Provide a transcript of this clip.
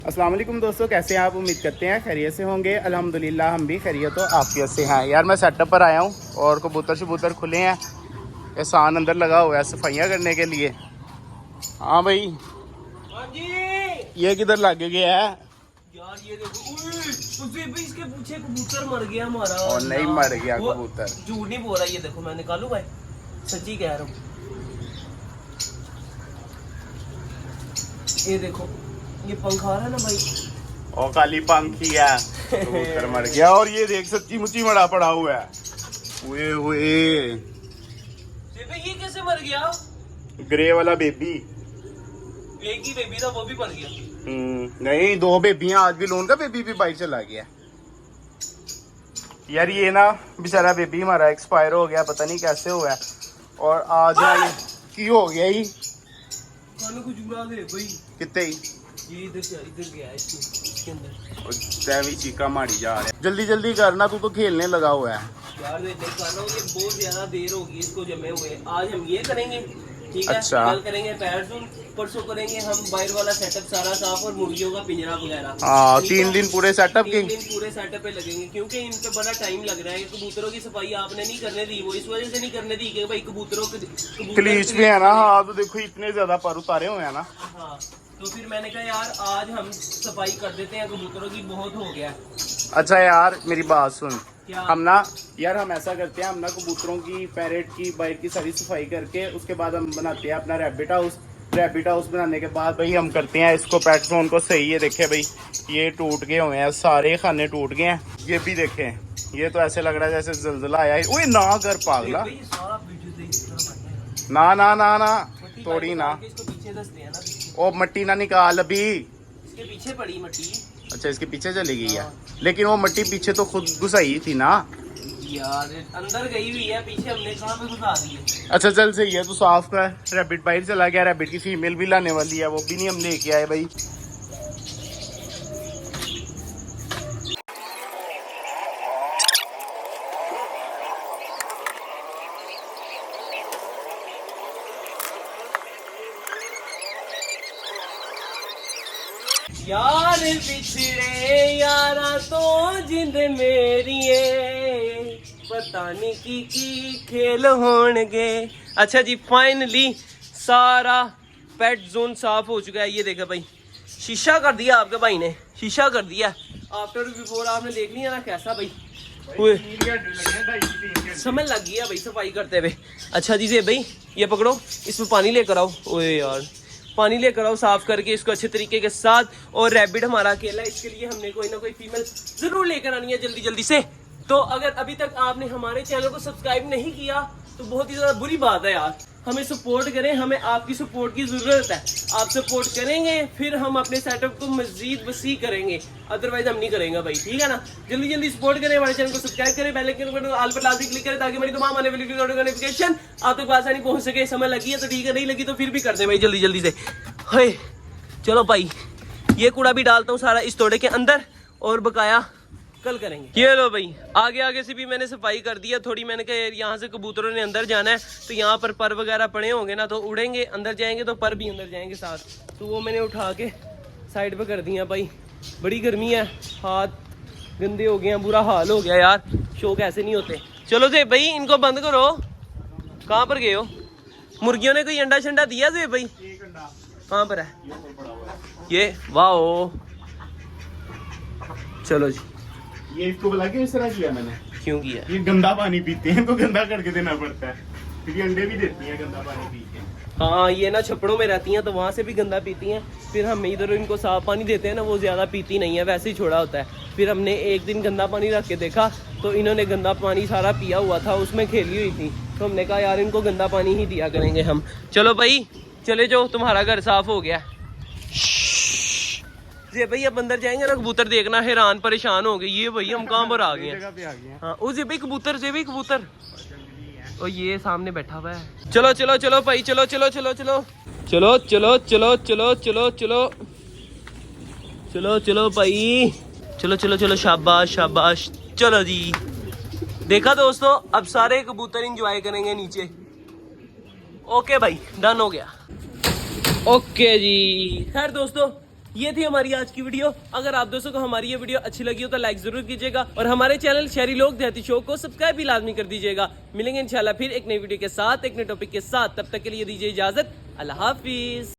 अस्सलाम वालेकुम दोस्तों, कैसे हैं आप? उम्मीद करते हैं खैरियत से होंगे। अल्हम्दुलिल्लाह हम भी खैरियत तो आफियत से हैं। यार मैं सेटअप पर आया हूँ और कबूतर खुले हैं, एहसान अंदर लगा हुआ है सफाइयाँ करने के लिए। हाँ भाई, हाँ जी। ये किधर लग गया है? यार ये देखो, उससे भी इसके पीछे कबूतर मर गया हमारा। और नहीं मर गया कबूतर, झूठ नहीं बोल रहा। ये देखो मैं निकालू भाई, सच्ची कह रहा हूँ। ये देखो, ये पंख आ रहा है ना भाई, और काली पंखी है, कबूतर मर गया। और ये देख सच्ची मुच्ची मरा पड़ा हुआ है। ये कैसे मर गया? ग्रे वाला बेबी, एक ही बेबी था वो भी मर गया। नहीं दो बेबियां। आज भी लोन का बेबी भी बाइक चला गया। यार ये ना बेचारा बेबी हमारा एक्सपायर हो गया, पता नहीं कैसे हुआ है। और आज ना ये की हो गया ही खाने को जुड़ा दे भाई कितने ही ये इधर गया है इसके अंदर। दैवी चीका मारी जा रहा है। जल्दी जल्दी करना, तू तो खेलने लगा हुआ है। यार मैं देख रहा हूँ, ये बहुत ज्यादा देर होगी इसको जमे हुए। आज हम ये करेंगे, ठीक है। अच्छा। कल करेंगे पैर सून, परसों करेंगे हम बाहर वाला सेटअप सारा साफ और मुर्गियों का पिंजरा वगैरह। हाँ, 3 दिन पूरे सेटअप के। 3 दिन पूरे सेटअप पे लगेंगे, क्योंकि इन पे बड़ा टाइम लग रहा है। कबूतरों की सफाई आपने नहीं करने दी, वो इस वजह से नहीं करने दी कि भाई कबूतरों क्लीच में है ना। हाँ तो देखो इतने ज्यादा पर उतारे हुए हैं ना। हाँ, तो फिर मैंने कहा यार आज हम सफाई कर देते हैं कबूतरों की, बहुत हो गया। अच्छा यार मेरी बात सुन, क्या? हम ना यार हम ऐसा करते हैं, हम ना कबूतरों की, पैरेट की, बाइक की सारी सफाई करके उसके बाद हम बनाते हैं अपना रैबिट हाउस। रैबिट हाउस बनाने के बाद भाई हम करते हैं इसको पेट जोन को सही। है देखे भाई, ये टूट गए हुए हैं, सारे खाने टूट गए हैं। ये भी देखें, ये तो ऐसे लग रहा है जैसे जलजला आया है। ओए ना कर पागला, ना ना ना ना थोड़ी ना, इसको पीछे दसते हैं ना, ओ मट्टी ना निकाल अभी। इसके पीछे पड़ी मट्टी। अच्छा इसके पीछे चली गई है, लेकिन वो मट्टी पीछे तो खुद घुसाई थी ना यार, अंदर गई हुई है, पीछे हमने कहाँ पे घुसा दी है। अच्छा चल सही है, तू साफ कर। रैबिट बाहर चला गया, रैबिट की फीमेल भी लाने वाली है, वो भी नहीं हम लेके आए भाई। यार पिछड़े यारा तो जिंद मेरी है, पता नहीं की खेल होंगे। अच्छा जी, फाइनली सारा पेट जोन साफ हो चुका है। ये देखा भाई, शीशा कर दिया आपके भाई ने, शीशा कर दिया। आफ्टर बिफोर आपने देख लिया ना कैसा भाई समझ लग गया भाई सफाई करते हुए। अच्छा जी से भाई, ये पकड़ो, इसमें पानी लेकर आओ। ओए यार पानी लेकर आओ साफ करके इसको अच्छे तरीके के साथ। और रैबिट हमारा अकेला है, इसके लिए हमने कोई ना कोई फीमेल जरूर लेकर आनी है जल्दी जल्दी से। तो अगर अभी तक आपने हमारे चैनल को सब्सक्राइब नहीं किया तो बहुत ही ज्यादा बुरी बात है यार। हमें सपोर्ट करें, हमें आपकी सपोर्ट की जरूरत है। आप सपोर्ट करेंगे फिर हम अपने सेटअप को मजीद वसी करेंगे, अदरवाइज हम नहीं करेंगे भाई, ठीक है ना। जल्दी जल्दी सपोर्ट करें, हमारे चैनल को सब्सक्राइब करें, बेल आइकन पर ऑल पर लाजमी क्लिक करें ताकि हमारी तमाम आने वाली वीडियो नोटिफिकेशन आप तक आसानी पहुंच सके। समय लगी है तो ठीक है, नहीं लगी तो फिर भी कर दे भाई जल्दी जल्दी से। हे चलो भाई, ये कूड़ा भी डालता हूँ सारा इस तोड़े के अंदर और बकाया कल करेंगे। ये लो भाई, आगे आगे से भी मैंने सफाई कर दिया थोड़ी। मैंने कहा यहाँ से कबूतरों ने अंदर जाना है तो यहाँ पर वगैरह पड़े होंगे ना, तो उड़ेंगे, अंदर जाएंगे तो पर भी अंदर जाएंगे साथ। तो वो मैंने उठा के साइड पे कर दिया भाई। बड़ी गर्मी है, हाथ गंदे हो गए हैं, बुरा हाल हो गया यार। शौक ऐसे नहीं होते। चलो जे भाई इनको बंद करो। कहाँ पर गए हो? मुर्गियों ने कोई अंडा शंडा दिया जे भाई? कहाँ पर है ये? वाह, चलो जी। ये इसको बुला के इस तरह किया मैंने। क्यों किया? ये गंदा पानी पीते हैं तो गंदा करके देना पड़ता है, क्योंकि अंडे भी देती हैं गंदा पानी पी के। हाँ, ये ना छपड़ों में रहती हैं तो वहाँ से भी गंदा पीती हैं। फिर हम इधर इनको साफ पानी देते हैं ना, वो ज़्यादा पीती नहीं है, वैसे ही छोड़ा होता है। फिर हमने एक दिन गंदा पानी रख के देखा तो इन्होंने गंदा पानी सारा पिया हुआ था, उसमें खेली हुई थी। तो हमने कहा यार इनको गंदा पानी ही दिया करेंगे हम। चलो भाई चले जाओ, तुम्हारा घर साफ हो गया। जी भाई अब अंदर जाएंगे ना, कबूतर देखना हैरान परेशान हो गए। ये भाई हम कहाँ पर आ गए हैं? हाँ उस भाई कबूतर से भाई कबूतर, और ये सामने बैठा हुआ है। चलो चलो चलो भाई, चलो चलो चलो चलो चलो चलो चलो चलो चलो चलो चलो चलो भाई, चलो चलो चलो, शाबाश शाबाश। चलो जी, देखा दोस्तों, अब सारे कबूतर इंजॉय करेंगे नीचे। ओके भाई, डन हो गया। ओके जी, खैर दोस्तों ये थी हमारी आज की वीडियो। अगर आप दोस्तों को हमारी ये वीडियो अच्छी लगी हो तो लाइक जरूर कीजिएगा और हमारे चैनल शहरी लोग देहाती शो को सब्सक्राइब भी लाजमी कर दीजिएगा। मिलेंगे इंशाल्लाह फिर एक नई वीडियो के साथ, एक नए टॉपिक के साथ। तब तक के लिए दीजिए इजाजत। अल्लाह हाफिज।